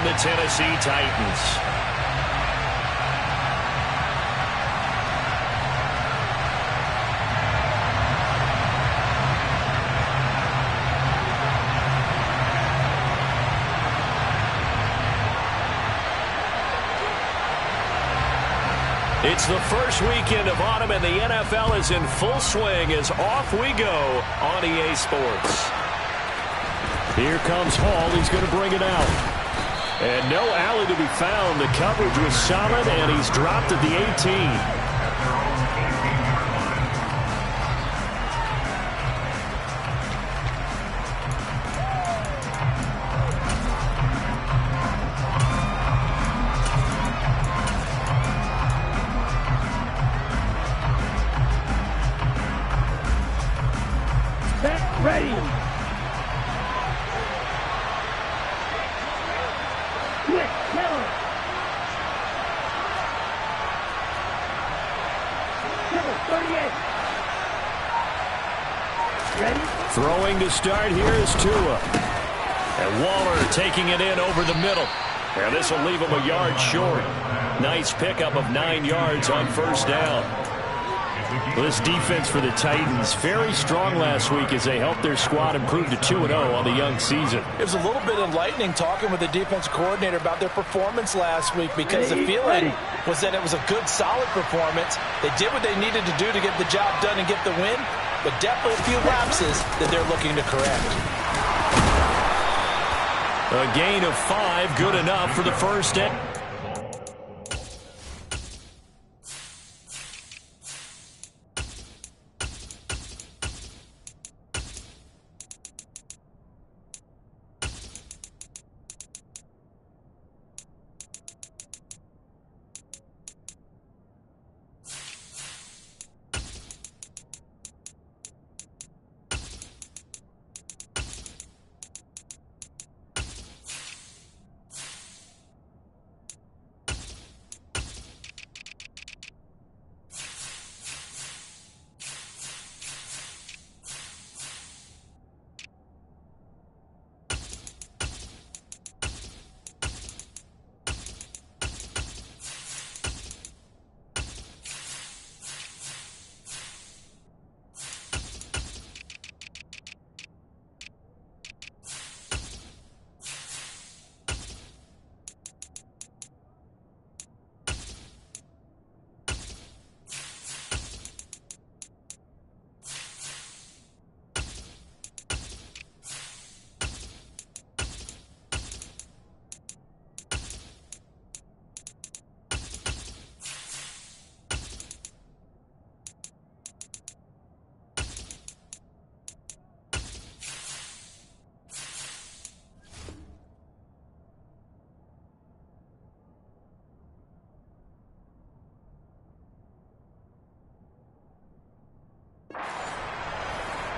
the Tennessee Titans. It's the first weekend of autumn, and the NFL is in full swing as off we go on EA Sports. Here comes Hall. He's going to bring it out. And no alley to be found. The coverage was solid, and he's dropped at the 18. Ready. Quick, kill. Kill, 38. Ready? Throwing to start here is Tua. And Waller taking it in over the middle. And this will leave him a yard short. Nice pickup of 9 yards on first down. This defense for the Titans, very strong last week as they helped their squad improve to 2-0 on the young season. It was a little bit enlightening talking with the defense coordinator about their performance last week, because the feeling was that it was a good, solid performance. They did what they needed to do to get the job done and get the win, but definitely a few lapses that they're looking to correct. A gain of 5, good enough for the first down.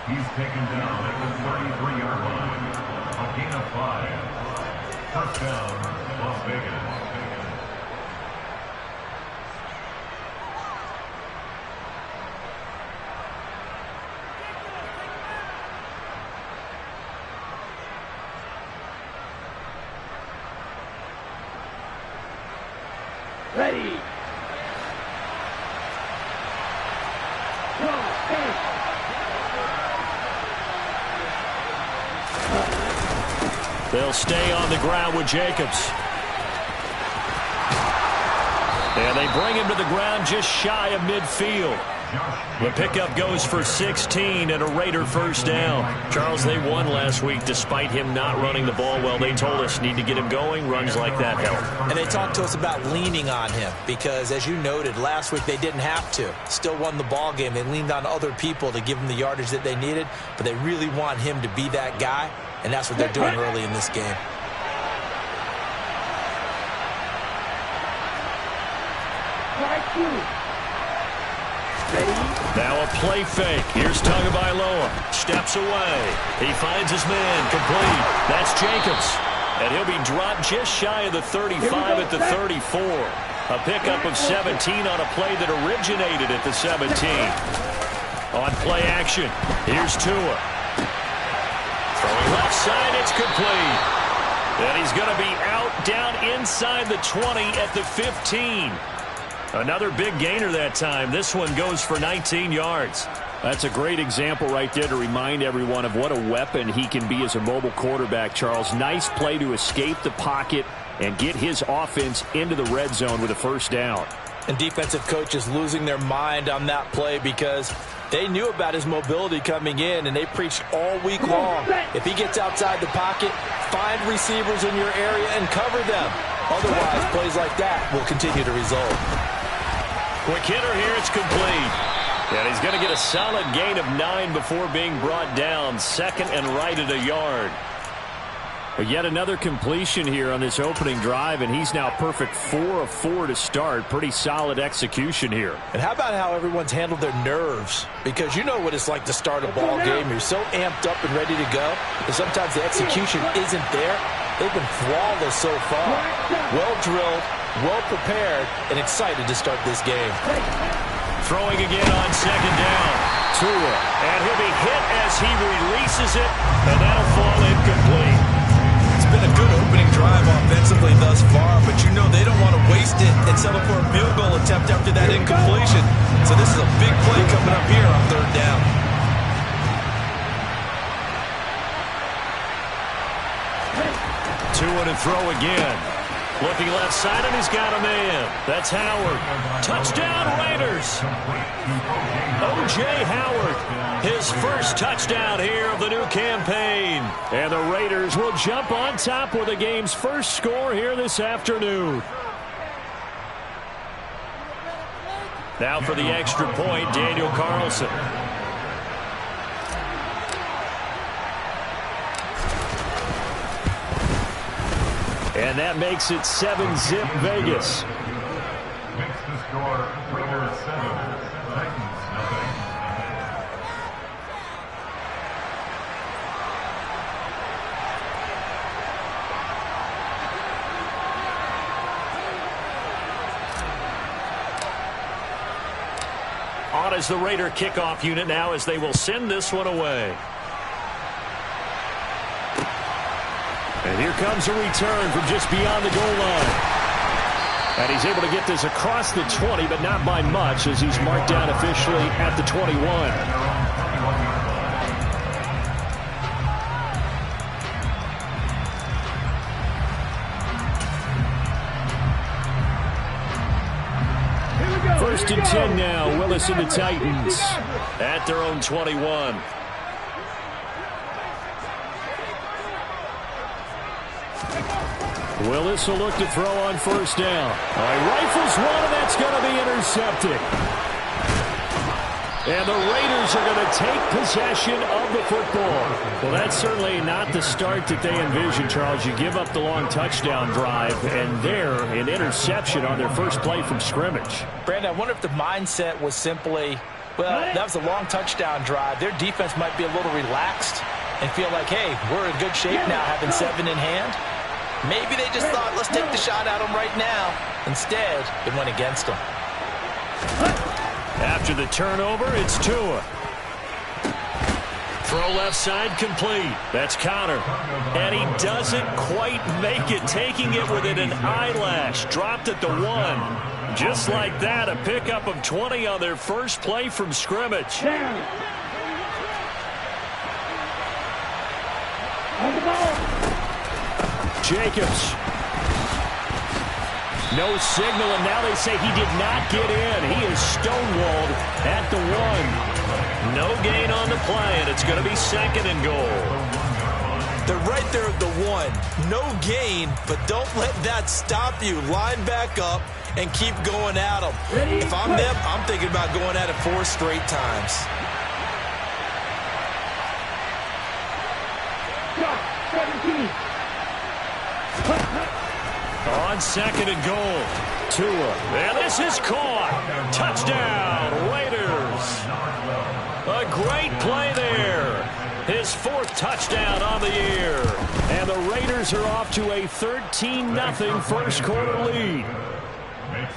He's taken down at the 33-yard line. A gain of 5. First down, Las Vegas. Ready. They'll stay on the ground with Jacobs. And they bring him to the ground just shy of midfield. The pickup goes for 16 and a Raider first down. Charles, they won last week despite him not running the ball well. They told us need to get him going. Runs like that help. And they talked to us about leaning on him because, as you noted, last week they didn't have to. Still won the ball game. They leaned on other people to give them the yardage that they needed, but they really want him to be that guy, and that's what they're doing early in this game. Now a play fake. Here's Tagovailoa. Steps away. He finds his man. Complete. That's Jacobs. And he'll be dropped just shy of the 35 at the 34. A pickup of 17 on a play that originated at the 17. On play action, here's Tua. Throwing left side, it's complete. And he's going to be out down inside the 20 at the 15. Another big gainer that time. This one goes for 19 yards. That's a great example right there to remind everyone of what a weapon he can be as a mobile quarterback, Charles. Nice play to escape the pocket and get his offense into the red zone with a first down. And defensive coaches losing their mind on that play because they knew about his mobility coming in, and they preached all week long. If he gets outside the pocket, find receivers in your area and cover them. Otherwise, plays like that will continue to result. Quick hitter here, it's complete. And he's going to get a solid gain of 9 before being brought down. Second and right at a yard. But yet another completion here on this opening drive, and he's now perfect 4 of 4 to start. Pretty solid execution here. And how about how everyone's handled their nerves? Because you know what it's like to start a ball game. You're so amped up and ready to go, and sometimes the execution isn't there. They've been flawless so far. Well drilled, well prepared, and excited to start this game. Throwing again on second down. Tua. And he'll be hit as he releases it, and that'll fall incomplete. It's been a good opening drive offensively thus far, but you know they don't want to waste it and settle for a field goal attempt after that incompletion. So this is a big play coming up here on third down. Tua to throw again. Looking left side, and he's got a man. That's Howard. Touchdown, Raiders. O.J. Howard, his first touchdown here of the new campaign. And the Raiders will jump on top with the game's first score here this afternoon. Now for the extra point, Daniel Carlson. And that makes it 7-zip Vegas. Makes the score Raiders 7, Titans nothing. On as the Raider kickoff unit now as they will send this one away. And here comes a return from just beyond the goal line. And he's able to get this across the 20, but not by much as he's marked down officially at the 21. First and 10 now, Willis and the Titans. At their own 21. Willis will look to throw on first down. Rifles one, and that's going to be intercepted. And the Raiders are going to take possession of the football. Well, that's certainly not the start that they envisioned, Charles. You give up the long touchdown drive, and there, an interception on their first play from scrimmage. Brandon, I wonder if the mindset was simply, well, that was a long touchdown drive. Their defense might be a little relaxed and feel like, hey, we're in good shape now having 7 in hand. Maybe they just thought, let's take the shot at them right now. Instead, it went against them. After the turnover, it's Tua. Throw left side complete. That's Connor. And he doesn't quite make it, taking it within an eyelash. Dropped at the 1. Just like that, a pickup of 20 on their first play from scrimmage. On the ball. Jacobs. No signal, and now they say he did not get in. He is stonewalled at the 1. No gain on the play, and it's going to be second and goal. They're right there at the 1. No gain, but don't let that stop you. Line back up and keep going at them. If I'm them, I'm thinking about going at it 4 straight times. Shot, 17. On second and goal, Tua. And this is caught. Touchdown, Raiders. A great play there. His 4th touchdown on the year. And the Raiders are off to a 13-0 first quarter lead.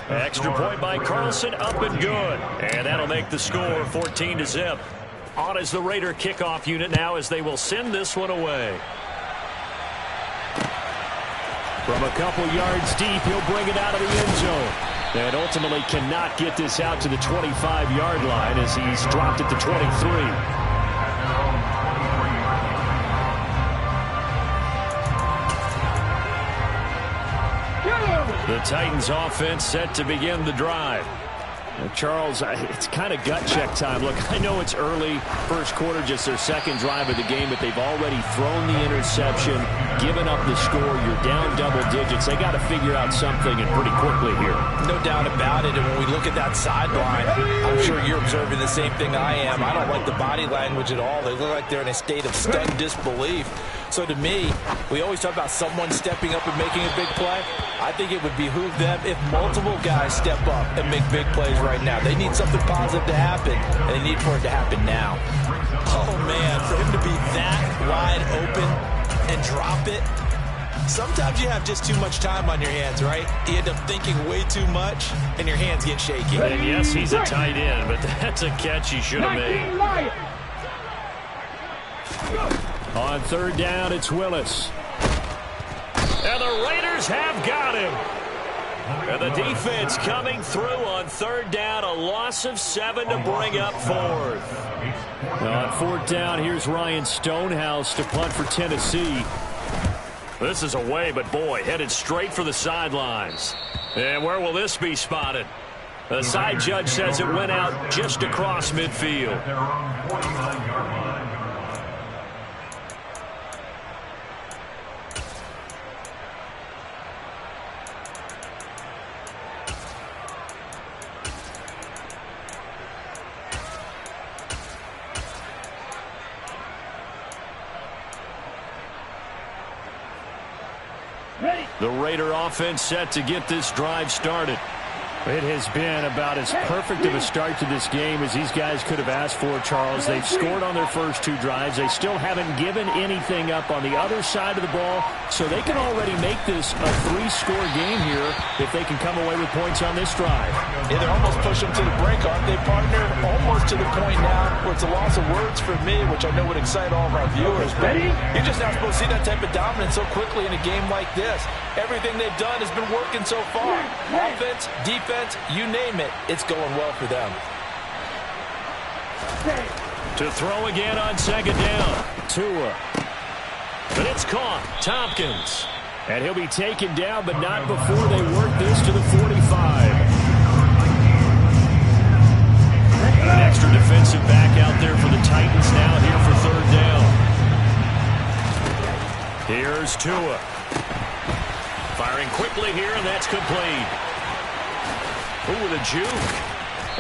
Extra point by Carlson, up and good. And that'll make the score 14-0. On as the Raider kickoff unit now as they will send this one away. From a couple yards deep, he'll bring it out of the end zone. And ultimately cannot get this out to the 25-yard line as he's dropped at the 23. The Titans offense set to begin the drive. Charles, it's kind of gut check time. Look, I know it's early, first quarter, just their second drive of the game, but they've already thrown the interception, given up the score. You're down double digits. They got to figure out something, and pretty quickly here. No doubt about it. And when we look at that sideline, I'm sure you're observing the same thing I am. I don't like the body language at all. They look like they're in a state of stunned disbelief. So to me, we always talk about someone stepping up and making a big play. I think it would behoove them if multiple guys step up and make big plays right now. They need something positive to happen, and they need for it to happen now. Oh, man, for him to be that wide open and drop it. Sometimes you have just too much time on your hands, right? You end up thinking way too much, and your hands get shaky. And yes, he's a tight end, but that's a catch he should have made. On third down, it's Willis. And the Raiders have got him. And the defense coming through on third down, a loss of 7 to bring up fourth. On fourth down, here's Ryan Stonehouse to punt for Tennessee. This is away, but boy, headed straight for the sidelines. And where will this be spotted? The side judge says it went out just across midfield. The Raider offense set to get this drive started. It has been about as perfect of a start to this game as these guys could have asked for, Charles. They've scored on their first two drives. They still haven't given anything up on the other side of the ball, so they can already make this a 3-score game here if they can come away with points on this drive. Yeah, they're almost pushing them to the brink, aren't they, partner? Almost to the point now where it's a loss of words for me, which I know would excite all of our viewers. But you're just not supposed to see that type of dominance so quickly in a game like this. Everything they've done has been working so far. Offense, defense, you name it, it's going well for them. To throw again on second down. Tua. But it's caught. Tompkins. And he'll be taken down, but not before they work this to the 45. An extra defensive back out there for the Titans now here for third down. Here's Tua. Firing quickly here, and that's complete. Ooh, with a juke.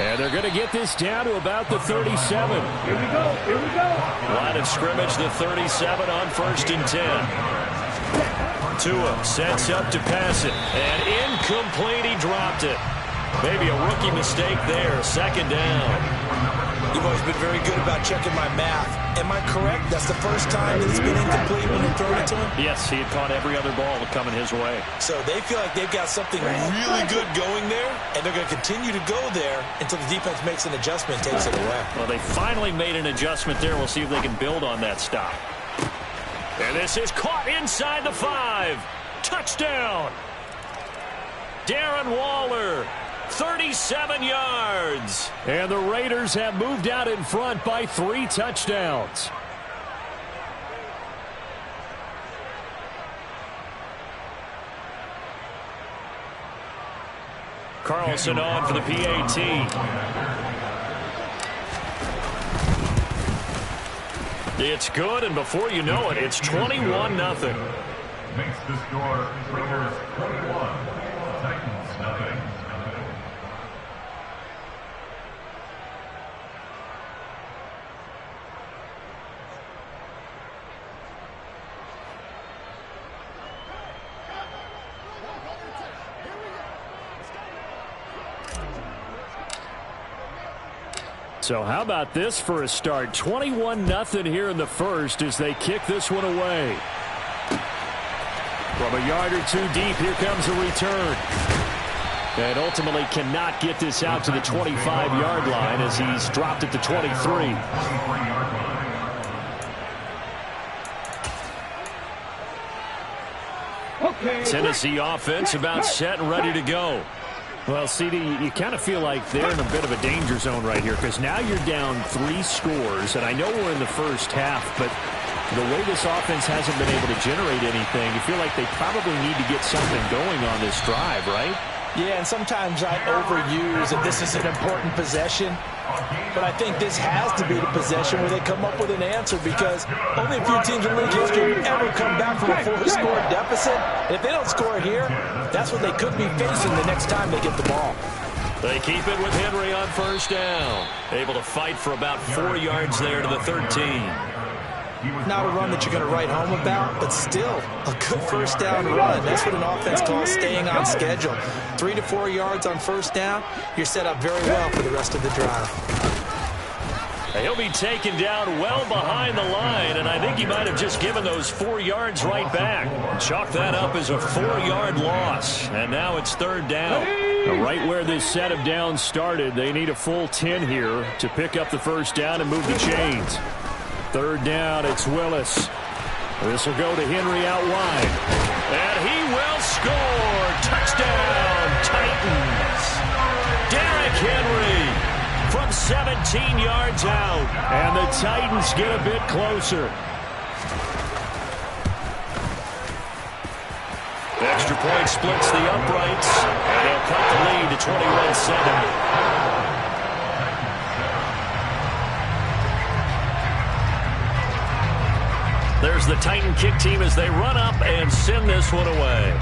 And they're going to get this down to about the 37. Here we go. Here we go. Line of scrimmage, the 37 on 1st and 10. Tua sets up to pass it. And incomplete, he dropped it. Maybe a rookie mistake there. Second down. You've always been very good about checking my math. Am I correct? That's the first time that it's been incomplete when they throw it to him? Yes, he had caught every other ball coming his way. So they feel like they've got something really good going there, and they're going to continue to go there until the defense makes an adjustment and takes it away. Well, they finally made an adjustment there. We'll see if they can build on that stop. And this is caught inside the 5. Touchdown. Darren Waller. 37 yards. And the Raiders have moved out in front by 3 touchdowns. Carlson on for the PAT. It's good, and before you know it, it's 21-0. Makes the score Raiders 21, Titans 0. So how about this for a start? 21-0 here in the first as they kick this one away. From a yard or two deep, here comes a return. And ultimately cannot get this out to the 25-yard line as he's dropped at the 23. Tennessee offense about set and ready to go. Well, CD, you kind of feel like they're in a bit of a danger zone right here because now you're down 3 scores, and I know we're in the first half, but the way this offense hasn't been able to generate anything, you feel like they probably need to get something going on this drive, right? Yeah, and sometimes I overuse that this is an important possession, but I think this has to be the possession where they come up with an answer because only a few teams in league history have ever come back from a 4-score deficit. And if they don't score here, that's what they could be facing the next time they get the ball. They keep it with Henry on first down. Able to fight for about 4 yards there to the 13. Not a run that you're going to write home about, but still a good first down run. That's what an offense calls staying on schedule. 3 to 4 yards on first down, you're set up very well for the rest of the drive. He'll be taken down well behind the line, and I think he might have just given those 4 yards right back. Chalk that up as a 4-yard loss, and now it's third down. Right where this set of downs started, they need a full 10 here to pick up the first down and move the chains. Third down, it's Willis. This will go to Henry out wide. And he will score. Touchdown, Titans. Derrick Henry from 17 yards out. And the Titans get a bit closer. Extra point splits the uprights. And they'll cut the lead to 21-7. There's the Titan kick team as they run up and send this one away.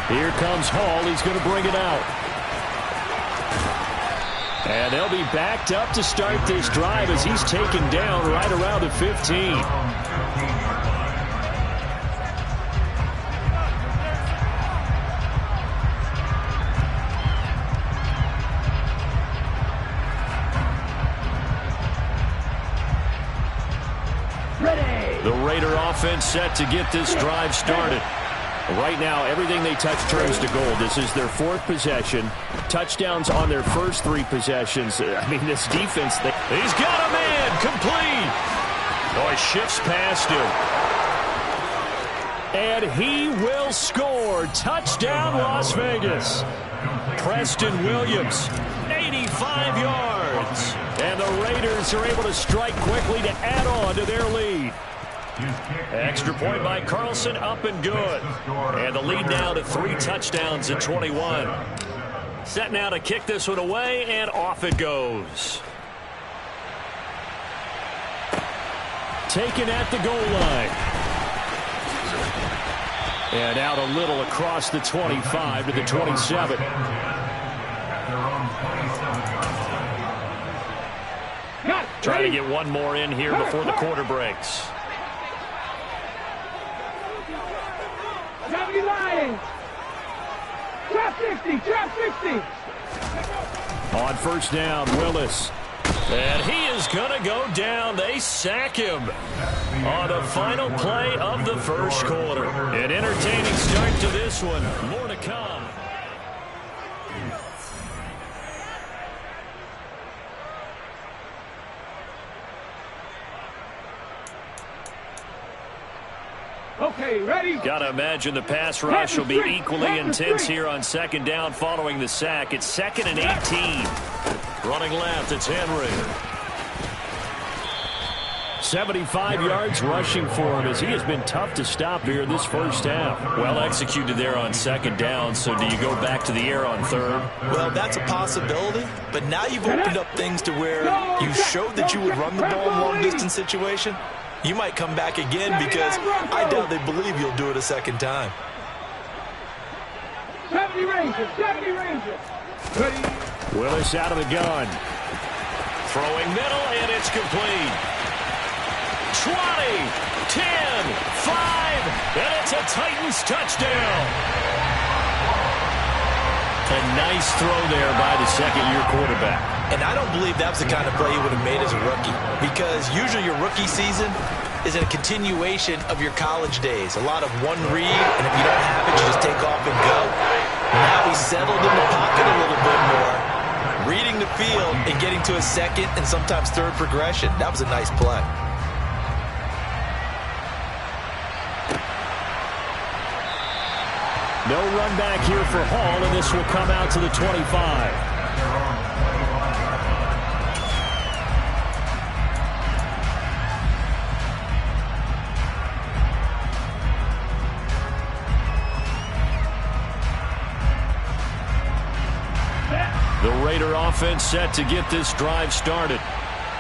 Here comes Hall. He's going to bring it out. And they'll be backed up to start this drive as he's taken down right around the 15. The Raider offense set to get this drive started. Right now, everything they touch turns to gold. This is their 4th possession. Touchdowns on their first 3 possessions. I mean, this defense... He's got a man complete. Oh, he shifts past him. And he will score. Touchdown, Las Vegas. Preston Williams, 85 yards. And the Raiders are able to strike quickly to add on to their lead. Extra point by Carlson, up and good. And the lead now to 3 touchdowns at 21. Set now to kick this one away, and off it goes. Taken at the goal line. And out a little across the 25 to the 27. Trying to get one more in here before the quarter breaks. Don't be lying. Trap 60, trap 60. On first down, Willis. And he is going to go down. They sack him on the final play of the first quarter. An entertaining start to this one. More to come. Okay, ready? Gotta imagine the pass rush will be equally intense here on second down following the sack. It's 2nd and 18. Running left, it's Henry. 75 yards rushing for him as he has been tough to stop here this first half. Well executed there on second down, so do you go back to the air on third? Well, that's a possibility, but now you've opened up things to where you showed that you would run the ball in long-distance situation. You might come back again because I doubt they believe you'll do it a second time. 70 Rangers, 70 Rangers. Ready? Willis out of the gun. Throwing middle, and it's complete. 20, 10, 5, and it's a Titans touchdown. A nice throw there by the second-year quarterback. And I don't believe that was the kind of play he would have made as a rookie, because usually your rookie season is a continuation of your college days. A lot of one read, and if you don't have it, you just take off and go. Now he's settled in the pocket a little bit more, reading the field and getting to a second and sometimes third progression. That was a nice play. No run back here for Hall, and this will come out to the 25. The Raider offense set to get this drive started.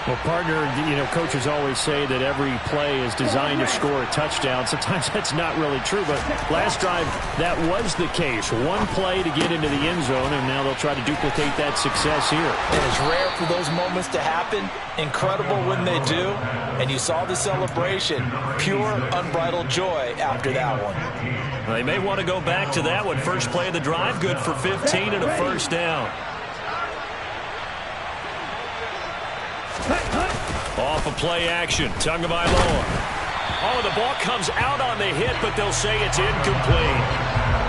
Well, partner, coaches always say that every play is designed to score a touchdown. Sometimes that's not really true, but last drive, that was the case. One play to get into the end zone, and now they'll try to duplicate that success here. And it's rare for those moments to happen. Incredible when they do. And you saw the celebration. Pure, unbridled joy after that one. They may want to go back to that one. First play of the drive, good for 15 and a first down. Off of play action, Tagovailoa. Oh, the ball comes out on the hit, but they'll say it's incomplete.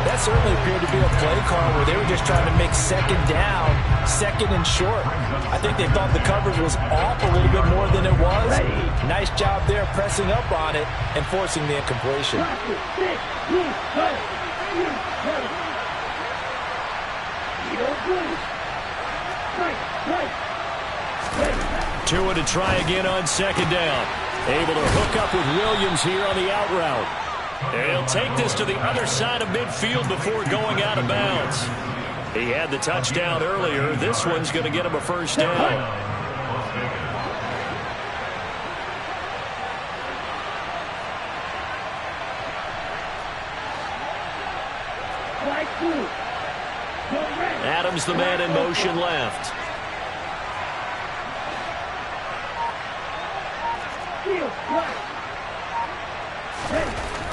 That certainly appeared to be a play call where they were just trying to make second down, second and short. I think they thought the coverage was off a little bit more than it was. Nice job there pressing up on it and forcing the incompletion. Tua to try again on second down. Able to hook up with Williams here on the out route. And he'll take this to the other side of midfield before going out of bounds. He had the touchdown earlier. This one's going to get him a first down. Adams, the man in motion left.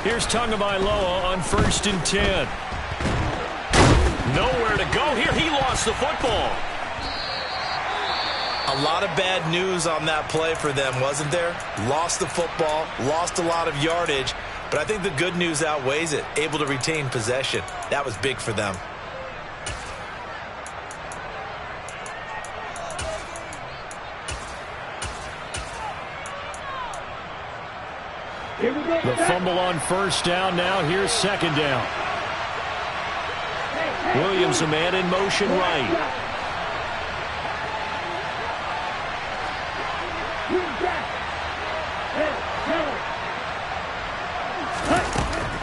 Here's Tagovailoa on 1st and 10. Nowhere to go here. He lost the football. A lot of bad news on that play for them, wasn't there? Lost the football, lost a lot of yardage, but I think the good news outweighs it. Able to retain possession. That was big for them. The fumble on first down. Now here's second down. Williams, a man in motion right.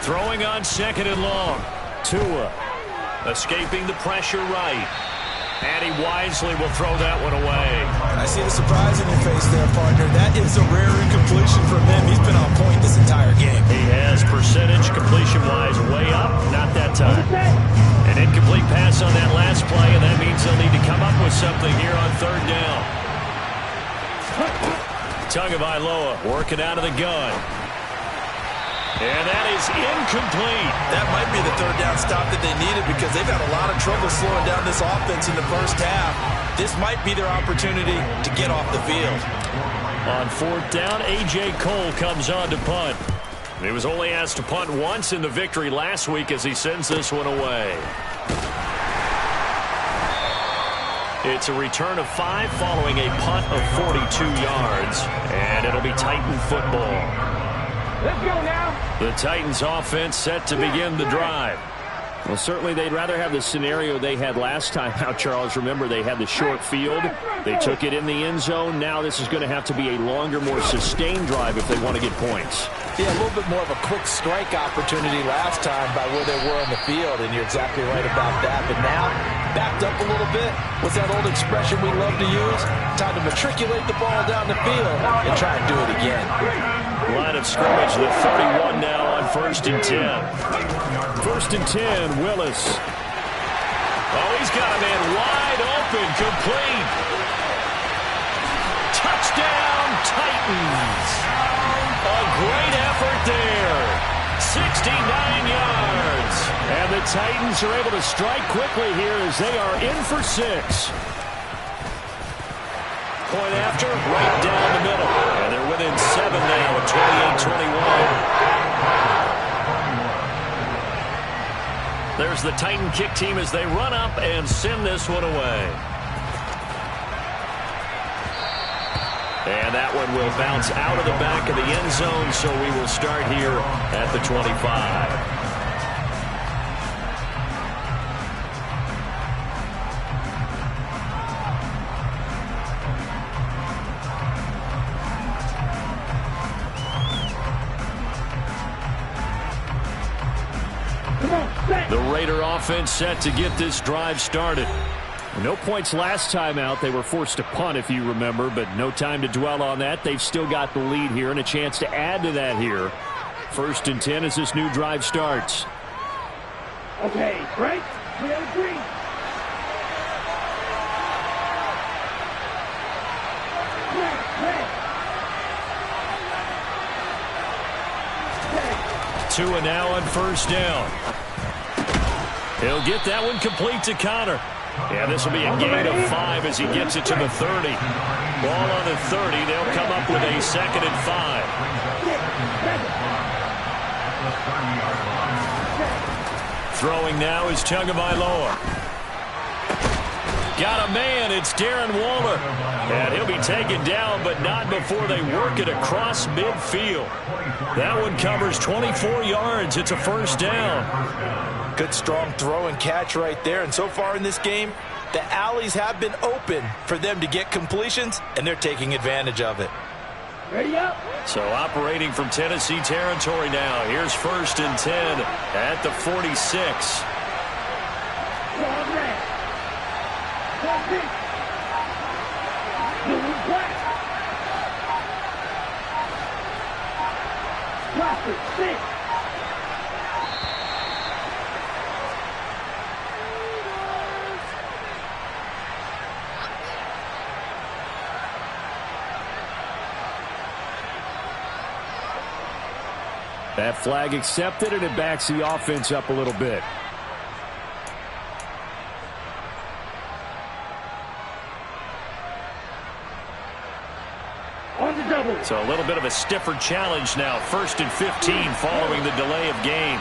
Throwing on second and long. Tua escaping the pressure right. And he wisely will throw that one away. I see the surprise in your face there, partner. That is a rare incompletion from him. He's been on point this entire game. He has percentage completion-wise way up. Not that time. An incomplete pass on that last play, and that means they'll need to come up with something here on third down. Tagovailoa working out of the gun. And that is incomplete. That might be the third down stop that they needed because they've had a lot of trouble slowing down this offense in the first half. This might be their opportunity to get off the field. On fourth down, A.J. Cole comes on to punt. He was only asked to punt once in the victory last week as he sends this one away. It's a return of 5 following a punt of 42 yards. And it'll be Titan football. Let's go now. The Titans offense set to begin the drive. Well, certainly they'd rather have the scenario they had last time out, Charles. Remember, they had the short field. They took it in the end zone. Now this is going to have to be a longer, more sustained drive if they want to get points. Yeah, a little bit more of a quick strike opportunity last time by where they were on the field, and you're exactly right about that. But now, backed up a little bit. What's that old expression we love to use? Time to matriculate the ball down the field and try and do it again. Line of scrimmage, the 31 now on 1st and 10. 1st and 10, Willis. Oh, he's got a man wide open, complete. Touchdown, Titans. A great effort there. 69 yards. And the Titans are able to strike quickly here as they are in for 6. Point after, right down the middle. And they're within 7 now at 28-21. There's the Titan kick team as they run up and send this one away. And that one will bounce out of the back of the end zone, so we will start here at the 25. The Raider offense set to get this drive started. No points last time out. They were forced to punt, if you remember, but no time to dwell on that. They've still got the lead here and a chance to add to that here. 1st and 10 as this new drive starts. Okay, Frank, clear green. Two and now on 1st down. He'll get that one complete to Connor. Yeah, this will be a gain of 5 as he gets it to the 30. Ball on the 30. They'll come up with a 2nd and 5. Throwing now is Tagovailoa. Got a man. It's Darren Waller. And he'll be taken down, but not before they work it across midfield. That one covers 24 yards. It's a 1st down. Good, strong throw and catch right there. And so far in this game, the alleys have been open for them to get completions, and they're taking advantage of it. Ready up. So operating from Tennessee territory now. Here's 1st and 10 at the 46. That flag accepted, and it backs the offense up a little bit. On the double. So a little bit of a stiffer challenge now. 1st and 15 following the delay of game.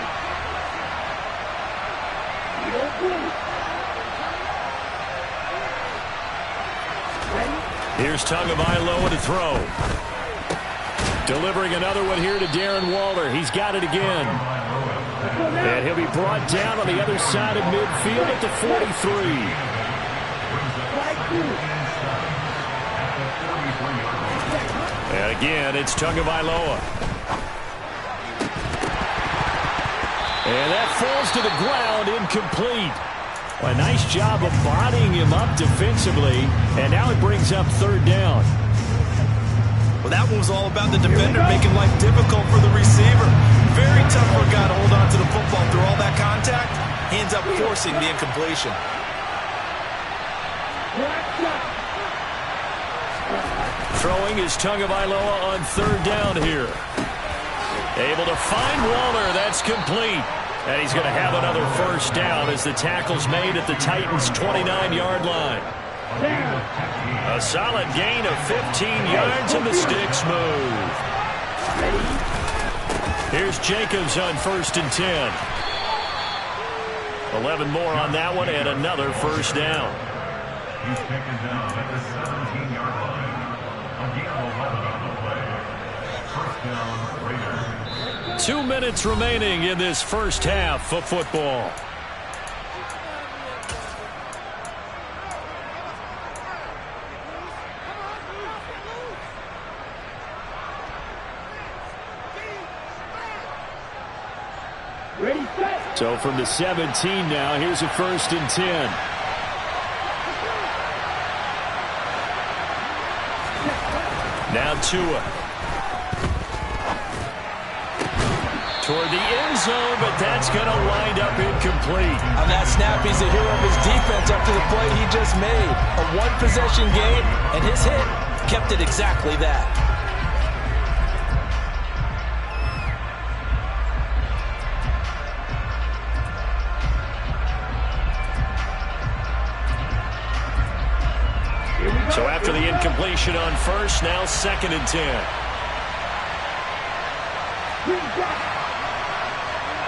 Here's Tagovailoa to throw. Delivering another one here to Darren Waller. He's got it again. And he'll be brought down on the other side of midfield at the 43. And again, it's Tagovailoa. And that falls to the ground, incomplete. A nice job of bodying him up defensively. And now it brings up 3rd down. Well, that one was all about the defender making life difficult for the receiver. Very tough for a guy to hold on to the football through all that contact. He ends up forcing the incompletion. Throwing is Tagovailoa on 3rd down here. Able to find Waller. That's complete. And he's going to have another 1st down as the tackle's made at the Titans' 29-yard line. A solid gain of 15 yards, and the sticks move. Here's Jacobs on 1st and 10. 11 more on that one, and another 1st down. He's taken down at the 17-yard line. Again, on the play. 1st down, Raiders. 2 minutes remaining in this 1st half of football. Ready, set. So from the 17 now, here's a 1st and 10. Now Tua. Toward the end zone, but that's going to wind up incomplete. On that snap, he's the hero of his defense after the play he just made. A one-possession game, and his hit kept it exactly that. So after the incompletion on 1st, now 2nd and 10.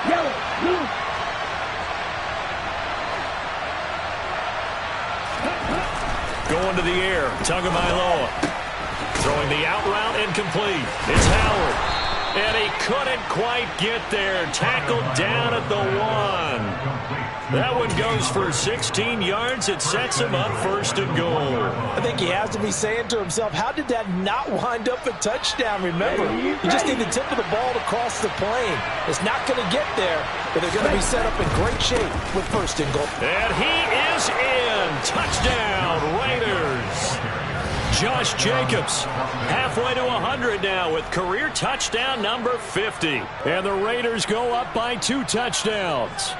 Yellow, blue. Going to the air, Tagovailoa. Throwing the out route incomplete. It's Howard. And he couldn't quite get there. Tackled down at the 1. That one goes for 16 yards. It sets him up 1st and goal. I think he has to be saying to himself, how did that not wind up a touchdown? Remember, you just need the tip of the ball to cross the plane. It's not going to get there, but they're going to be set up in great shape with 1st and goal. And he is in. Touchdown, Raiders. Josh Jacobs halfway to 100 now with career touchdown number 50. And the Raiders go up by 2 touchdowns.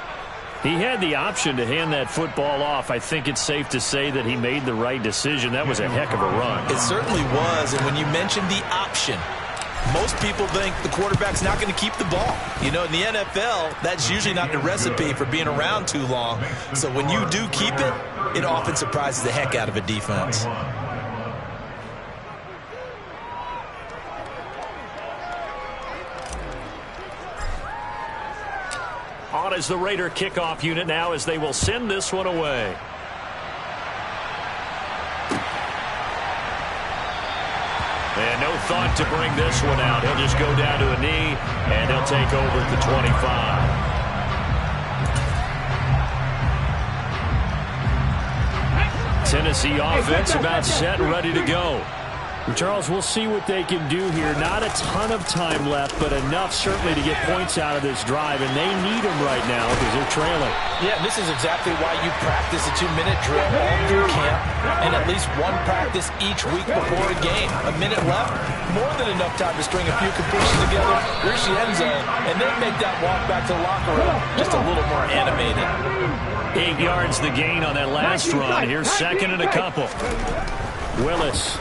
He had the option to hand that football off. I think it's safe to say that he made the right decision. That was a heck of a run. It certainly was, and when you mentioned the option, most people think the quarterback's not going to keep the ball. You know, in the NFL, that's usually not the recipe for being around too long. So when you do keep it, it often surprises the heck out of a defense. On is the Raider kickoff unit now as they will send this one away. And no thought to bring this one out. He'll just go down to a knee, and he'll take over at the 25. Tennessee offense about set and ready to go. Charles, we'll see what they can do here. Not a ton of time left, but enough certainly to get points out of this drive, and they need them right now because they're trailing. Yeah, this is exactly why you practice a 2-minute drill all through camp and at least one practice each week before a game. A minute left, more than enough time to string a few completions together, reach the end zone, and then make that walk back to the locker room just a little more animated. 8 yards the gain on that last run. Here's 2nd and a couple. Willis.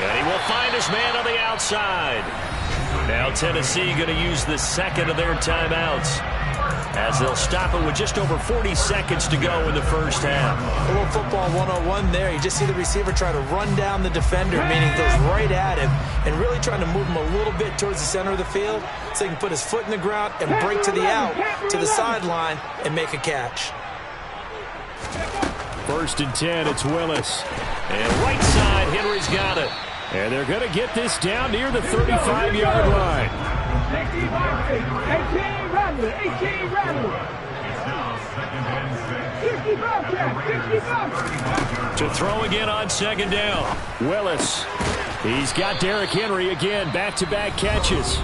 And he will find his man on the outside. Now Tennessee going to use the 2nd of their timeouts as they'll stop it with just over 40 seconds to go in the 1st half. A little football 101 there. You just see the receiver try to run down the defender, meaning goes right at him, and really trying to move him a little bit towards the center of the field so he can put his foot in the ground and break to the out, to the sideline, and make a catch. 1st and 10, it's Willis. And right side, Henry's got it. And they're going to get this down near the 35-yard line. 18 Rattler. 18 Rattler. 65, Jack. 65. To throw again on 2nd down. Willis. He's got Derrick Henry again. Back-to-back catches.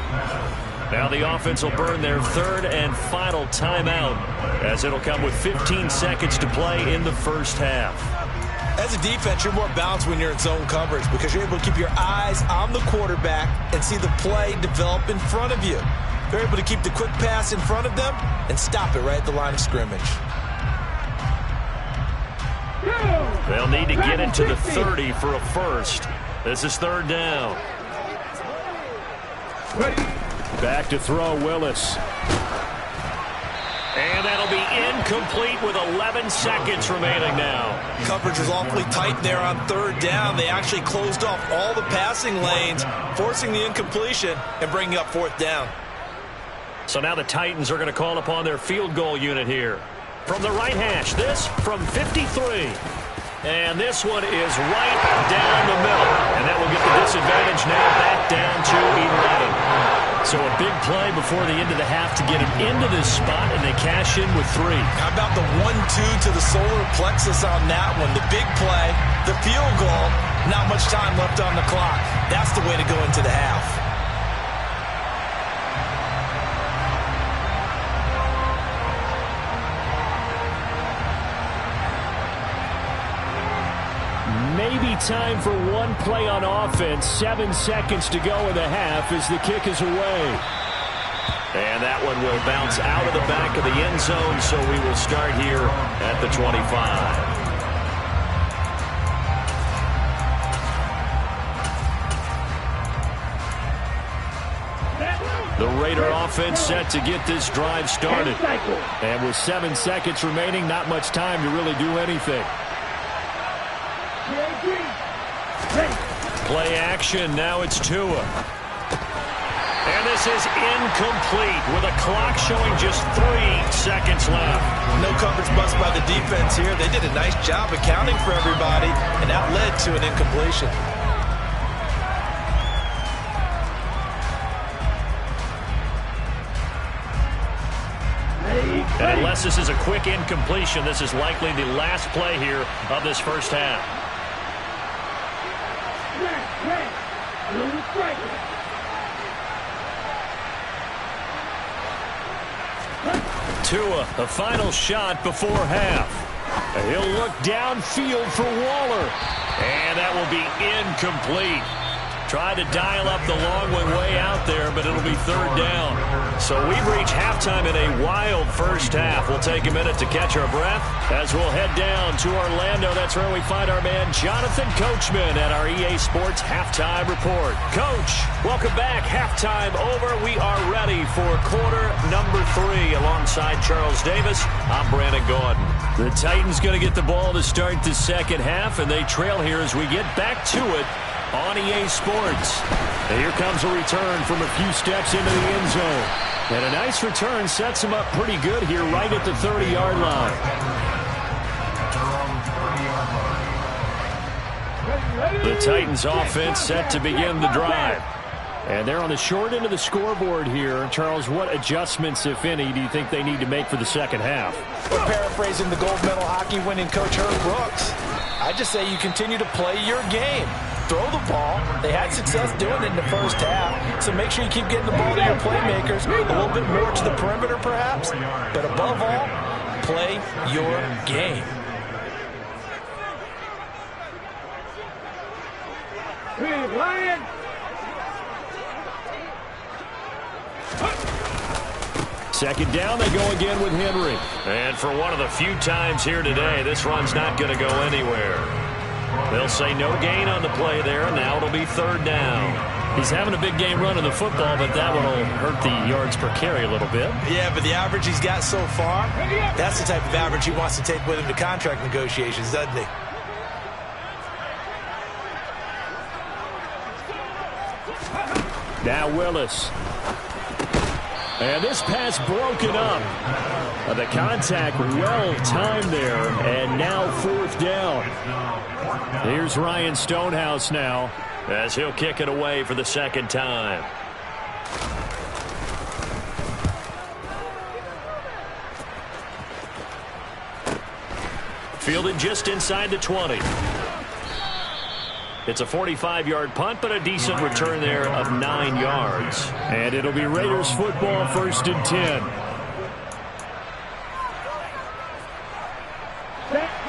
Now the offense will burn their 3rd and final timeout as it'll come with 15 seconds to play in the 1st half. As a defense, you're more balanced when you're in zone coverage because you're able to keep your eyes on the quarterback and see the play develop in front of you. They're able to keep the quick pass in front of them and stop it right at the line of scrimmage. They'll need to get into the 30 for a first. This is 3rd down. Back to throw, Willis. And that'll be incomplete with 11 seconds remaining now. Coverage was awfully tight there on 3rd down. They actually closed off all the passing lanes, forcing the incompletion and bringing up 4th down. So now the Titans are going to call upon their field goal unit here. From the right hash, this from 53. And this one is right down the middle. And that will get the disadvantage now back down to 11. So a big play before the end of the half to get him into this spot, and they cash in with 3. How about the 1-2 to the solar plexus on that one? The big play, the field goal, not much time left on the clock. That's the way to go into the half. Maybe time for one play on offense. 7 seconds to go in the half as the kick is away. And that one will bounce out of the back of the end zone, so we will start here at the 25. The Raider offense set to get this drive started. And with 7 seconds remaining, not much time to really do anything. Play action, now it's Tua. And this is incomplete with a clock showing just 3 seconds left. No coverage bust by the defense here. They did a nice job accounting for everybody, and that led to an incompletion. And unless this is a quick incompletion, this is likely the last play here of this first half. Tua, the final shot before half. He'll look downfield for Waller. And that will be incomplete. Tried to dial up the long one way out there, but it'll be third down. So we've reached halftime in a wild first half. We'll take a minute to catch our breath as we'll head down to Orlando. That's where we find our man Jonathan Coachman at our EA Sports Halftime Report. Coach, welcome back. Halftime over. We are ready for quarter number 3 alongside Charles Davis. I'm Brandon Gaudin. The Titans going to get the ball to start the second half, and they trail here as we get back to it on EA Sports. And here comes a return from a few steps into the end zone. And a nice return sets him up pretty good here right at the 30-yard line. The Titans offense set to begin the drive. And they're on the short end of the scoreboard here. Charles, what adjustments, if any, do you think they need to make for the second half? We're paraphrasing the gold medal hockey winning coach Herb Brooks. I just say you continue to play your game. Throw the ball. They had success doing it in the first half, so make sure you keep getting the ball to your playmakers, a little bit more to the perimeter perhaps, but above all, play your game. Lion! Second down, they go again with Henry. And for one of the few times here today, this run's not going to go anywhere. They'll say no gain on the play there. Now it'll be third down. He's having a big game running the football, but that one will hurt the yards per carry a little bit. Yeah, but the average he's got so far, that's the type of average he wants to take with him to contract negotiations, doesn't he? Now Willis. And this pass broken up. The contact well-timed there, and now fourth down. Here's Ryan Stonehouse now as he'll kick it away for the second time. Fielded just inside the 20. It's a 45-yard punt, but a decent return there of 9 yards. And it'll be Raiders football, 1st and 10.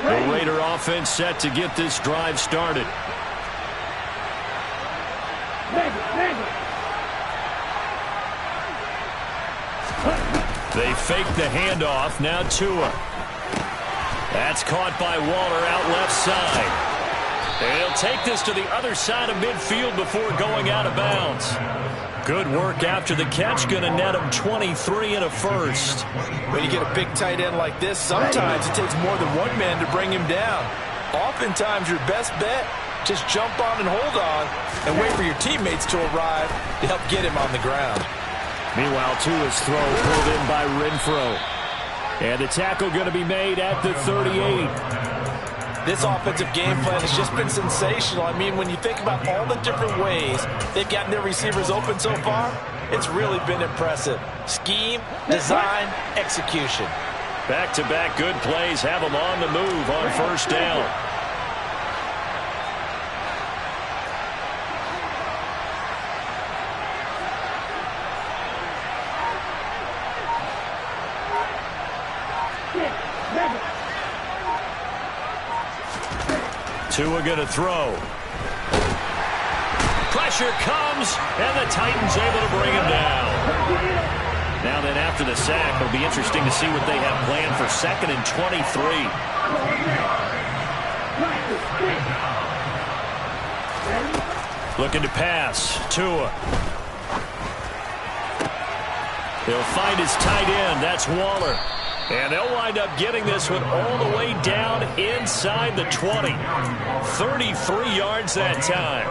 The Raider offense set to get this drive started. They fake the handoff. Now Tua. That's caught by Waller out left side. And he'll take this to the other side of midfield before going out of bounds. Good work after the catch. Going to net him 23 and a first. When you get a big tight end like this, sometimes it takes more than one man to bring him down. Oftentimes, your best bet, just jump on and hold on and wait for your teammates to arrive to help get him on the ground. Meanwhile, Tua's throw pulled in by Renfro. And the tackle going to be made at the 38. This offensive game plan has just been sensational. I mean, when you think about all the different ways they've gotten their receivers open so far, it's really been impressive. Scheme, design, execution. Back-to-back good plays have them on the move on first down. Tua going to throw. Pressure comes, and the Titans able to bring him down. Now then, after the sack, it'll be interesting to see what they have planned for 2nd and 23. Looking to pass. Tua. They'll find his tight end. That's Waller. And they'll wind up getting this one all the way down inside the 20. 33 yards that time.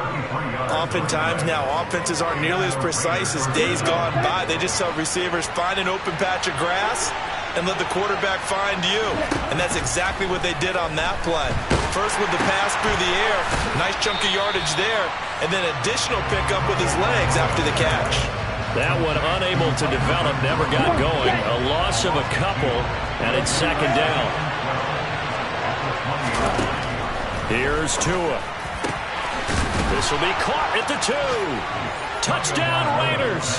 Oftentimes now, offenses aren't nearly as precise as days gone by. They just tell receivers, find an open patch of grass and let the quarterback find you. And that's exactly what they did on that play. First with the pass through the air, nice chunk of yardage there, and then additional pickup with his legs after the catch. That one unable to develop, never got going. A loss of a couple, and it's second down. Here's Tua. This will be caught at the 2. Touchdown Raiders.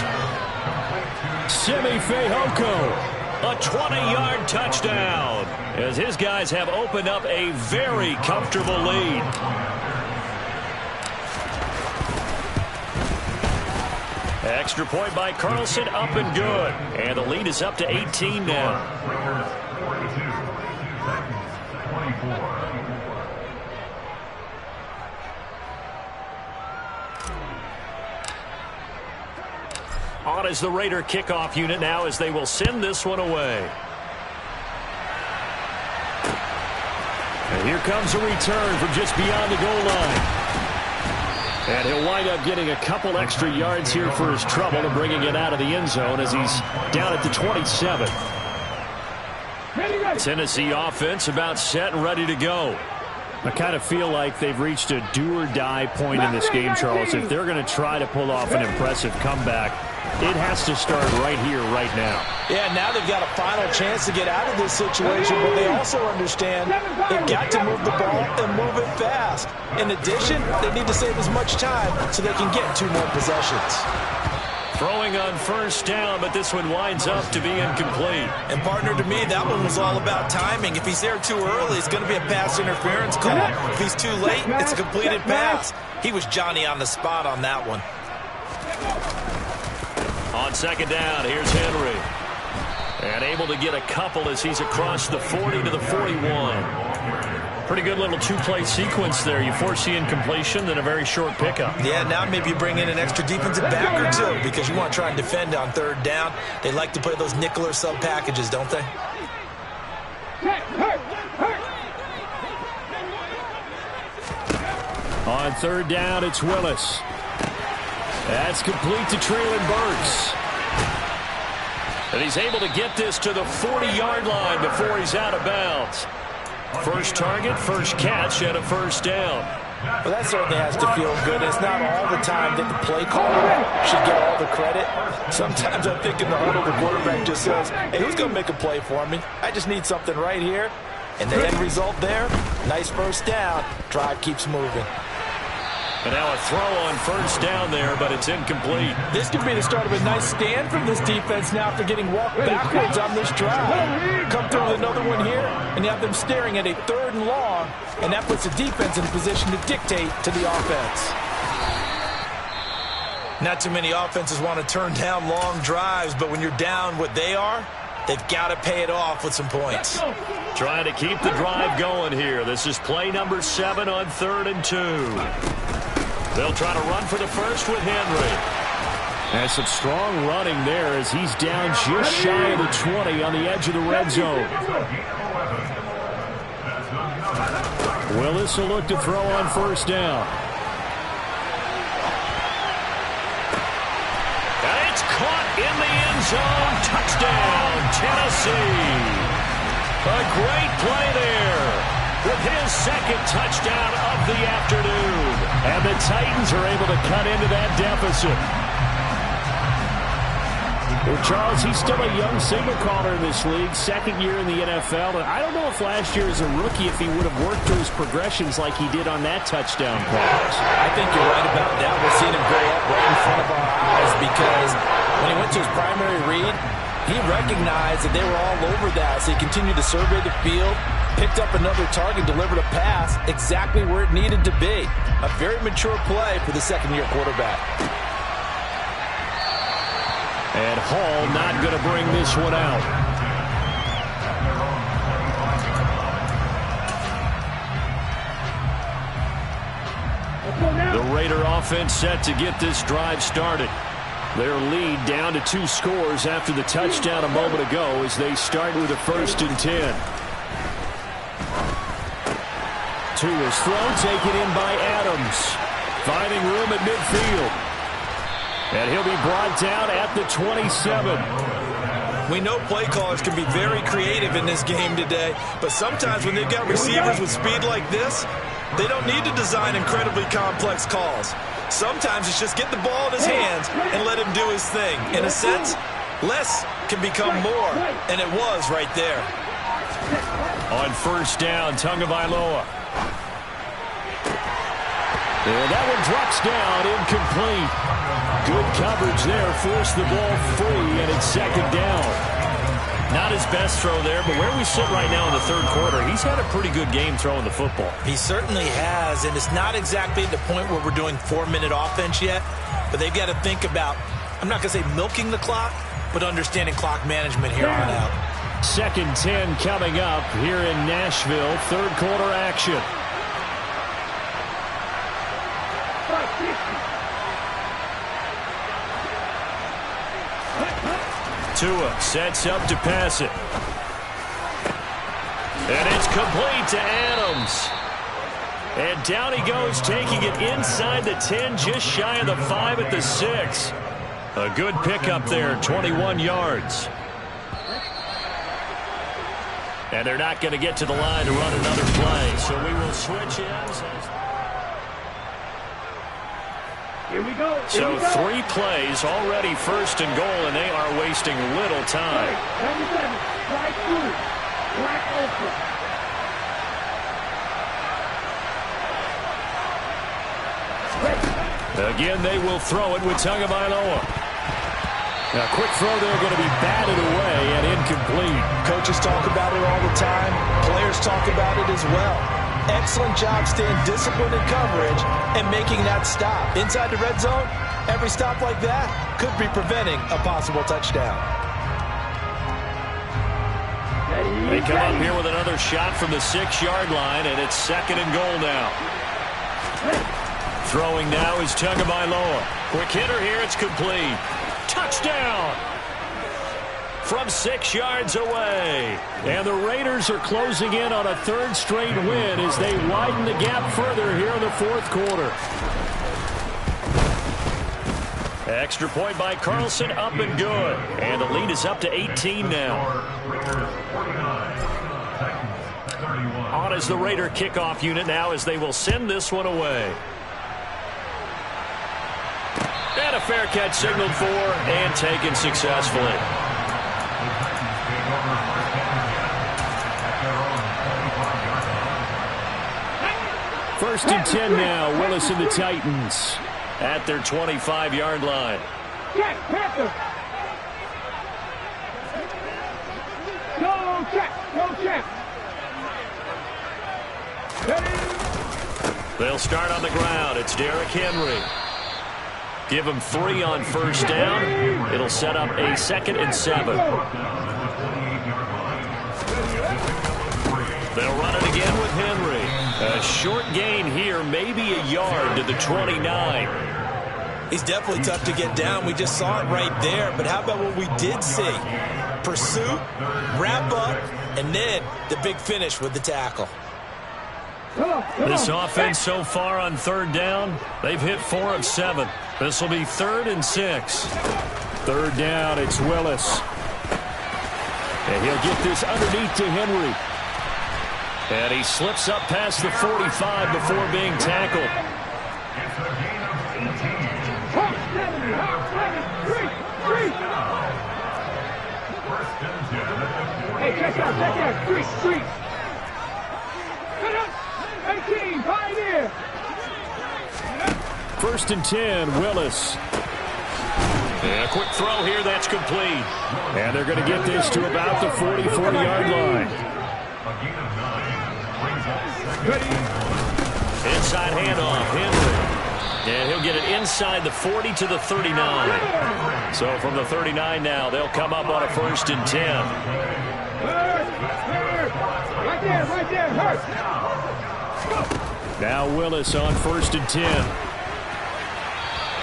Simi Fehoko, a 20-yard touchdown, as his guys have opened up a very comfortable lead. Extra point by Carlson, up and good. And the lead is up to 18 now. On is the Raider kickoff unit now, as they will send this one away. And here comes a return from just beyond the goal line. And he'll wind up getting a couple extra yards here for his trouble and bringing it out of the end zone as he's down at the 27. Tennessee offense about set and ready to go. I kind of feel like they've reached a do-or-die point in this game, Charles. If they're going to try to pull off an impressive comeback, it has to start right here, right now. Yeah, now they've got a final chance to get out of this situation, but they also understand they've got to move the ball and move it fast. In addition, they need to save as much time so they can get 2 more possessions. Throwing on first down, but this one winds up to be incomplete. And, partner, to me, that one was all about timing. If he's there too early, it's going to be a pass interference call. If he's too late, it's a completed pass. He was Johnny on the spot on that one. On second down, here's Henry. And able to get a couple as he's across the 40 to the 41. Pretty good little 2-play sequence there. You foresee incompletion, then a very short pickup. Yeah, now maybe you bring in an extra defensive back or 2 because you want to try and defend on third down. They like to play those nickel or sub packages, don't they? On third down, it's Willis. That's complete to Treylon Burks. And he's able to get this to the 40-yard line before he's out of bounds. First target, first catch, and a first down. Well, that certainly has to feel good. It's not all the time that the play caller should get all the credit. Sometimes I think in the huddle, the quarterback just says, hey, who's going to make a play for me? I just need something right here. And the end result there, nice first down. Drive keeps moving. And now a throw on first down there, but it's incomplete. This could be the start of a nice stand from this defense now after getting walked backwards on this drive. Come through with another one here, and you have them staring at a 3rd and long, and that puts the defense in a position to dictate to the offense. Not too many offenses want to turn down long drives, but when you're down what they are, they've got to pay it off with some points. Trying to keep the drive going here. This is play number 7 on 3rd and 2. They'll try to run for the first with Henry. And some strong running there as he's down just shy of the 20 on the edge of the red zone. Willis will look to throw on first down. And it's caught in the end zone. Touchdown, Tennessee. A great play there with his second touchdown of the afternoon. And the Titans are able to cut into that deficit. Well, Charles, he's still a young signal caller in this league, 2nd year in the NFL. And I don't know if last year as a rookie, if he would have worked through his progressions like he did on that touchdown pass. I think you're right about that. We're seeing him grow up right in front of our eyes because when he went to his primary read, he recognized that they were all over that, so he continued to survey the field, picked up another target, delivered a pass exactly where it needed to be. A very mature play for the 2nd-year quarterback. And Hall not going to bring this one out. The Raider offense set to get this drive started. Their lead down to 2 scores after the touchdown a moment ago as they start with a 1st and 10. Tua's throw taken in by Adams. Finding room at midfield. And he'll be brought down at the 27. We know play callers can be very creative in this game today, but sometimes when they've got receivers with speed like this, they don't need to design incredibly complex calls. Sometimes it's just get the ball in his hands and let him do his thing. In a sense, less can become more, and it was right there. On first down, Tagovailoa. And that one drops down, incomplete. Good coverage there, forced the ball free, and it's second down. Not his best throw there, but where we sit right now in the third quarter, he's had a pretty good game throwing the football. He certainly has, and it's not exactly at the point where we're doing 4-minute offense yet, but they've got to think about, I'm not going to say milking the clock, but understanding clock management here on out. 2nd and 10 coming up here in Nashville. Third quarter action. Tua sets up to pass it. And it's complete to Adams. And down he goes, taking it inside the 10, just shy of the 5 at the 6. A good pickup there, 21 yards. And they're not going to get to the line to run another play, so we will switch ends. Here we go. So 3 plays already, first and goal, and they are wasting little time. 77, right through, black ultra. Again, they will throw it with Tagovailoa. A quick throw there, going to be batted away and incomplete. Coaches talk about it all the time. Players talk about it as well. Excellent job staying disciplined in coverage and making that stop. Inside the red zone, every stop like that could be preventing a possible touchdown. They come up here with another shot from the 6-yard line, and it's second and goal now. Throwing now is Tagovailoa. Quick hitter here, it's complete. Touchdown! From 6 yards away. And the Raiders are closing in on a 3rd straight win as they widen the gap further here in the 4th quarter. Extra point by Carlson, up and good. And the lead is up to 18 now. On is the Raider kickoff unit now as they will send this one away. And a fair catch signaled for and taken successfully. First and 10 now. Willis and the Titans at their 25-yard line. Check, Panther. Go check, go check. They'll start on the ground. It's Derrick Henry. Give him 3 on first down. It'll set up a 2nd and 7. They'll run it again with Henry. A short gain here, maybe a yard to the 29. He's definitely tough to get down. We just saw it right there. But how about what we did see? Pursuit, wrap up, and then the big finish with the tackle. This offense so far on 3rd down, they've hit 4 of 7. This will be 3rd and 6. 3rd down, it's Willis. And he'll get this underneath to Henry. And he slips up past the 45 before being tackled. Hey, check out, street. 18, Pioneer. 1st and 10, Willis. And a quick throw here, that's complete. And they're going to get this to about the 44-yard line. Inside handoff, Henry. And he'll get it inside the 40 to the 39. So from the 39 now, they'll come up on a 1st and 10. Right there, hurt. Now Willis on 1st and 10.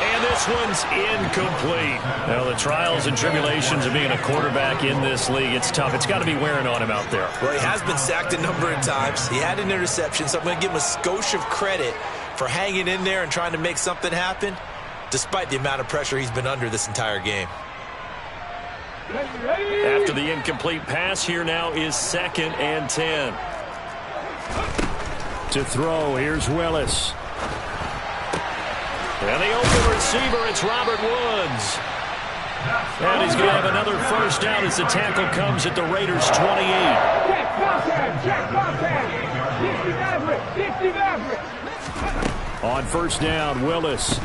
And this one's incomplete. Now, the trials and tribulations of being a quarterback in this league, it's tough. It's got to be wearing on him out there. Well, he has been sacked a number of times. He had an interception, so I'm going to give him a skosh of credit for hanging in there and trying to make something happen, despite the amount of pressure he's been under this entire game. After the incomplete pass, here now is 2nd and 10. To throw, here's Willis. And the open receiver, it's Robert Woods. And he's going to have another first down as the tackle comes at the Raiders' 28. Check, contact, check, contact. 60 Maverick. On first down, Willis.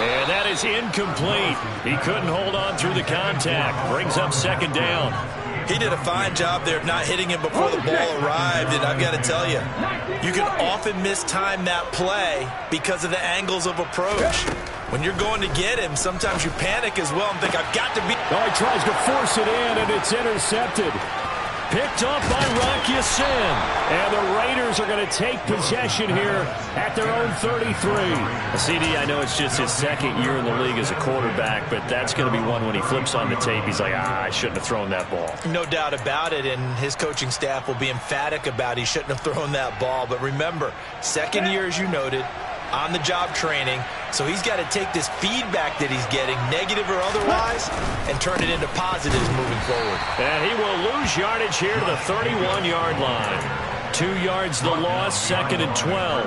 And that is incomplete. He couldn't hold on through the contact. Brings up second down. He did a fine job there of not hitting him before the ball arrived, and I've got to tell you, you can often mistime that play because of the angles of approach. When you're going to get him, sometimes you panic as well and think, I've got to be... Oh, he tries to force it in, and it's intercepted. Picked up by Rock Ya-Sin. And the Raiders are going to take possession here at their own 33. CD, I know it's just his second year in the league as a quarterback, but that's going to be one when he flips on the tape. He's like, I shouldn't have thrown that ball. No doubt about it, and his coaching staff will be emphatic about he shouldn't have thrown that ball. But remember, second year, as you noted, on-the-job training, so he's got to take this feedback that he's getting, negative or otherwise, and turn it into positives moving forward. And he will lose yardage here to the 31-yard line. 2 yards the loss, second and 12.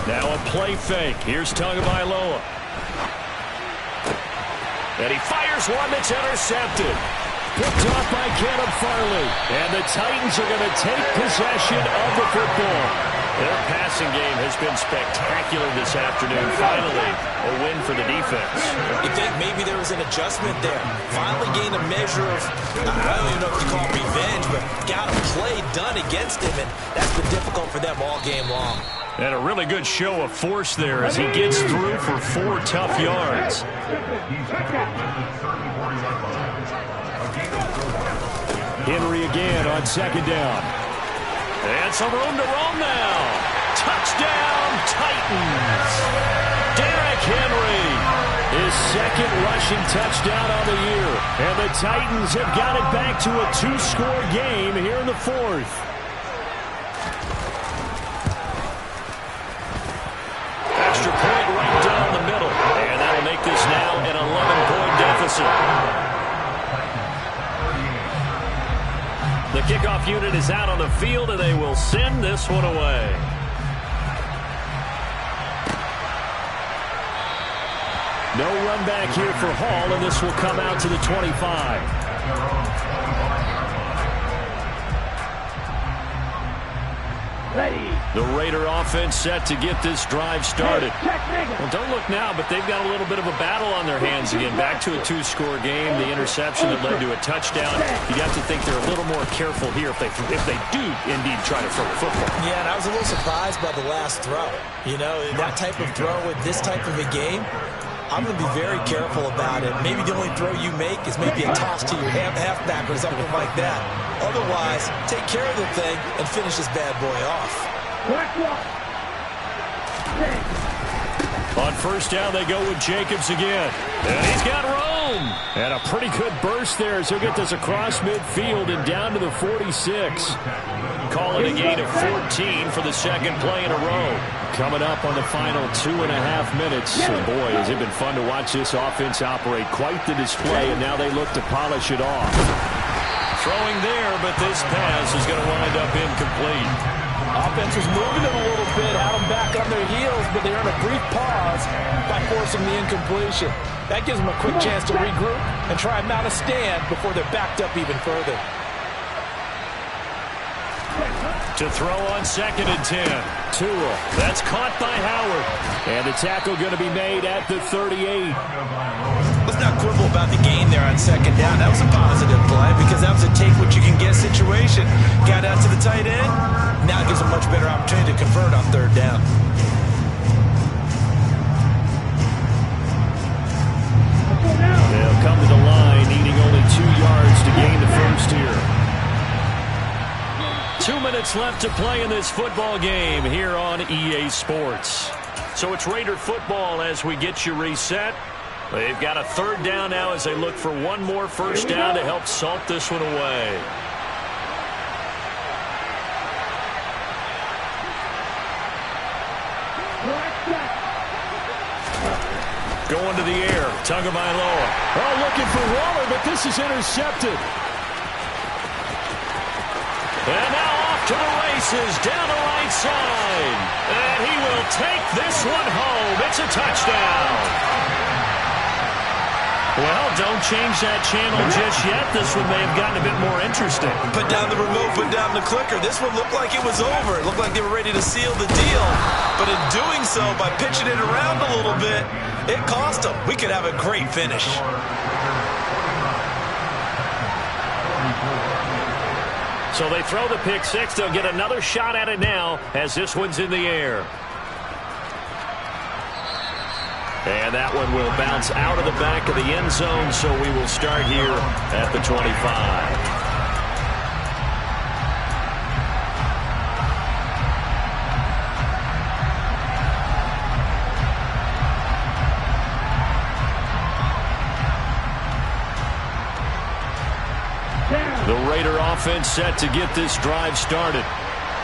Now a play fake. Here's Tagovailoa. And he fires one that's intercepted. Picked off by Caleb Farley. And the Titans are going to take possession of the football. Their passing game has been spectacular this afternoon. Finally, a win for the defense. You think maybe there was an adjustment there. Finally gained a measure of, I don't even know if you call it revenge, but got a play done against him, and that's been difficult for them all game long. And a really good show of force there as he gets through for 4 tough yards. Henry again on second down. And some room to roam now. Touchdown, Titans. Derrick Henry. His second rushing touchdown on the year. And the Titans have got it back to a 2-score game here in the fourth. Extra point right down the middle. And that'll make this now an 11-point deficit. The kickoff unit is out on the field, and they will send this one away. No run back here for Hall, and this will come out to the 25. Ready. The Raider offense set to get this drive started. Well, don't look now, but they've got a little bit of a battle on their hands again. Back to a 2-score game. The interception that led to a touchdown. You got to think they're a little more careful here if they do indeed try to throw the football. Yeah, and I was a little surprised by the last throw. You know, that type of throw with this type of a game, I'm going to be very careful about it. Maybe the only throw you make is maybe a toss to your halfback or something like that. Otherwise, take care of the thing and finish this bad boy off. On first down, they go with Jacobs again. And he's got room. And a pretty good burst there as he'll get this across midfield and down to the 46. Calling a gain of 14 for the second play in a row. Coming up on the final 2.5 minutes. And boy, has it been fun to watch this offense operate. Quite the display, and now they look to polish it off. Throwing there, but this pass is going to wind up incomplete. Offense was moving them a little bit, had them back on their heels, but they earned a brief pause by forcing the incompletion. That gives them a quick chance to regroup and try and mount a stand before they're backed up even further. To throw on second and 10. Tua. That's caught by Howard. And the tackle going to be made at the 38. Let's not quibble about the gain there on second down. That was a positive play because that was a take-what-you-can-get situation. Got out to the tight end. Now it gives a much better opportunity to convert on third down. They'll come to the line, needing only 2 yards to gain the first here. 2 minutes left to play in this football game here on EA Sports. So it's Raider football as we get you reset. They've got a third down now as they look for one more first down to help salt this one away. Going to the air, Tagovailoa. Oh, looking for Waller, but this is intercepted. And now off to the races down the right side. And he will take this one home. It's a touchdown. Well, don't change that channel just yet. This one may have gotten a bit more interesting. Put down the remote, put down the clicker. This one looked like it was over. It looked like they were ready to seal the deal. But in doing so, by pitching it around a little bit, it cost them. We could have a great finish. So they throw the pick six. They'll get another shot at it now as this one's in the air. And that one will bounce out of the back of the end zone, so we will start here at the 25. The Raider offense set to get this drive started.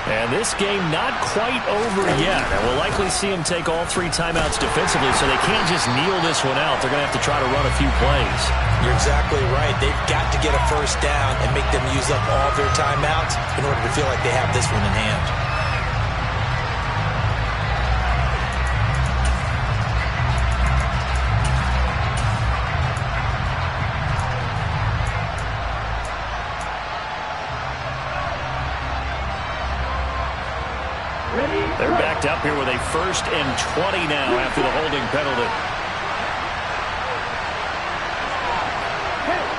And this game not quite over yet. And we'll likely see them take all three timeouts defensively, so they can't just kneel this one out. They're going to have to try to run a few plays. You're exactly right. They've got to get a first down and make them use up all their timeouts in order to feel like they have this one in hand. They're backed up here with a 1st and 20 now after the holding penalty.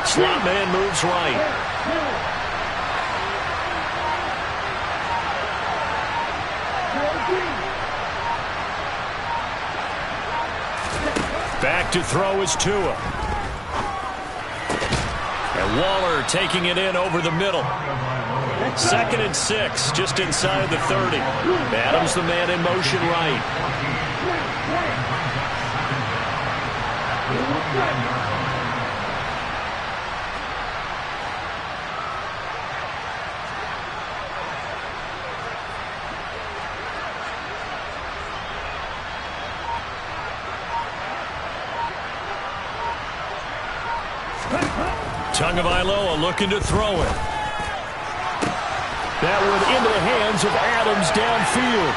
Slot man moves right. Back to throw is Tua. And Waller taking it in over the middle. 2nd and 6, just inside the 30. Adams the man in motion right. Tagovailoa looking to throw it. That one into the hands of Adams downfield.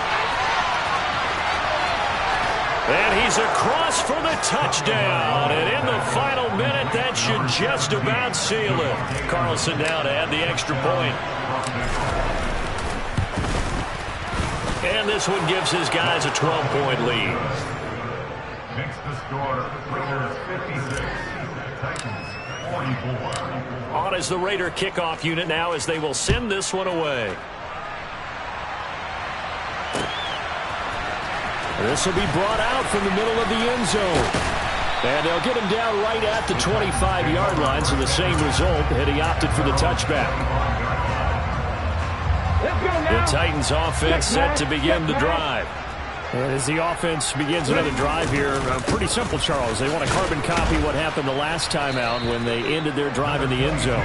And he's across for the touchdown. And in the final minute, that should just about seal it. Carlson now to add the extra point. And this one gives his guys a 12-point lead. Makes the score Raiders 56, Titans 44. On is the Raider kickoff unit now as they will send this one away. This will be brought out from the middle of the end zone. And they'll get him down right at the 25-yard line, so the same result, and he opted for the touchback. The Titans offense set to begin the drive. And as the offense begins another drive here, pretty simple, Charles. They want to carbon copy what happened the last time out when they ended their drive in the end zone.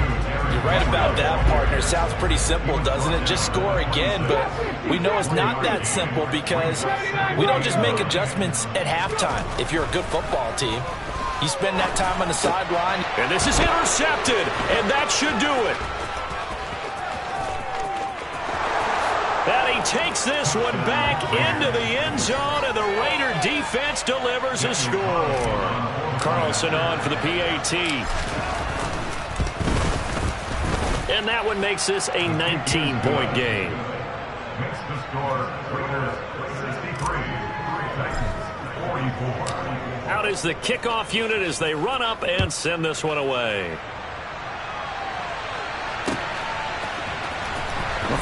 You're right about that, partner. Sounds pretty simple, doesn't it? Just score again, but we know it's not that simple because we don't just make adjustments at halftime. If you're a good football team, you spend that time on the sideline. And this is intercepted, and that should do it. And he takes this one back into the end zone, and the Raider defense delivers a score. Carlson on for the PAT. And that one makes this a 19-point game. Makes the score Raiders 63, Titans 44. Out is the kickoff unit as they run up and send this one away.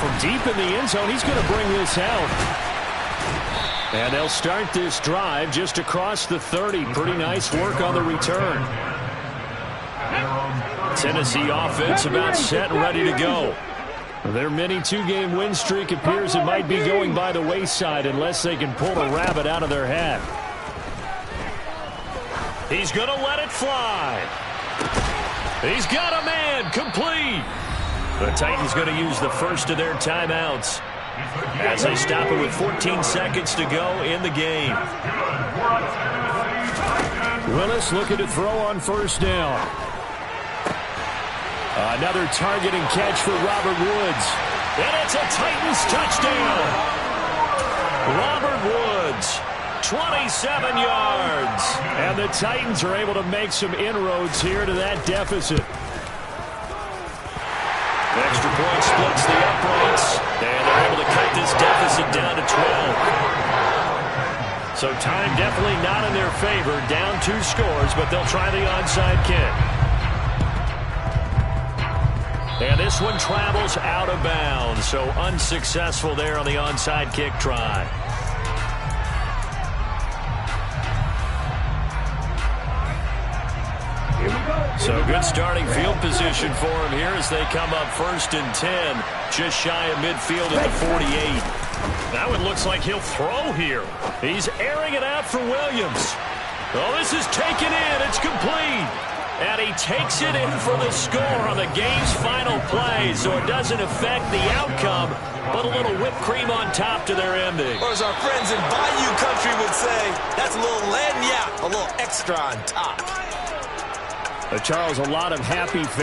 From deep in the end zone, he's going to bring this out. And they'll start this drive just across the 30. Pretty nice work on the return. Tennessee offense about set and ready to go. Their mini two-game win streak appears it might be going by the wayside unless they can pull the rabbit out of their hat. He's going to let it fly. He's got a man complete. The Titans going to use the first of their timeouts as they stop it with 14 seconds to go in the game. Willis looking to throw on first down. Another target and catch for Robert Woods. And it's a Titans touchdown. Robert Woods, 27 yards. And the Titans are able to make some inroads here to that deficit. Extra point splits the uprights, and they're able to cut this deficit down to 12. So time definitely not in their favor. Down 2 scores, but they'll try the onside kick. And this one travels out of bounds, so unsuccessful there on the onside kick try. So good starting field position for him here as they come up 1st and 10, just shy of midfield at the 48. That one looks like he'll throw here. He's airing it out for Williams. Oh, this is taken in. It's complete. And he takes it in for the score on the game's final play, so it doesn't affect the outcome, but a little whipped cream on top to their ending. Or as our friends in Bayou Country would say, that's a little lagniappe, a little extra on top. Charles, a lot of happy